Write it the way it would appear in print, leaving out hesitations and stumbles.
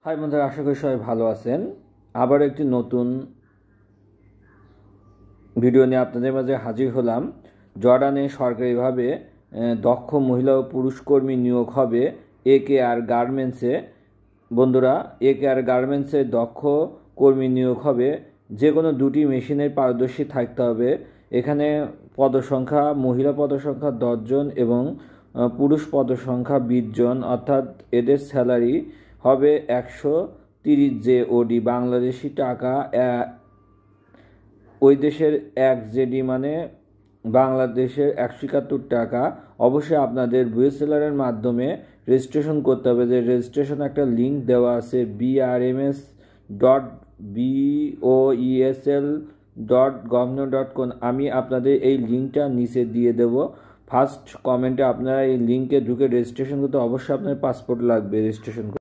High বন্ধুরা, আশা করি সবাই ভালো আছেন। আবার একটি নতুন ভিডিও নিয়ে আপনাদের মাঝে হাজির হলাম। জর্ডানে সরকারিভাবে দক্ষ মহিলা ও পুরুষ কর্মী নিয়োগ হবে AKR গার্মেন্টসে। বন্ধুরা, AKR গার্মেন্টসে দক্ষ কর্মী নিয়োগ হবে। যে কোনো দুটি মেশিনের পারদর্শী থাকতে হবে। এখানে পদসংখ্যা, মহিলা পদসংখ্যা 10 জন এবং পুরুষ পদসংখ্যা 20 জন, অর্থাৎ এদের স্যালারি হবে 130 JOD বাংলাদেশি টাকা। ওই দেশের 1 JD মানে বাংলাদেশের 171 টাকা। অবশ্যই আপনাদের বুয়েসেলারের মাধ্যমে রেজিস্ট্রেশন করতে হবে। যে রেজিস্ট্রেশন একটা লিঙ্ক দেওয়া আছে brms.boesl.governor.com। আমি আপনাদের এই লিঙ্কটা নিচে দিয়ে দেব। ফার্স্ট কমেন্টে আপনারা এই লিঙ্কে ঢুকে রেজিস্ট্রেশন করতে অবশ্যই আপনার পাসপোর্ট লাগবে রেজিস্ট্রেশন।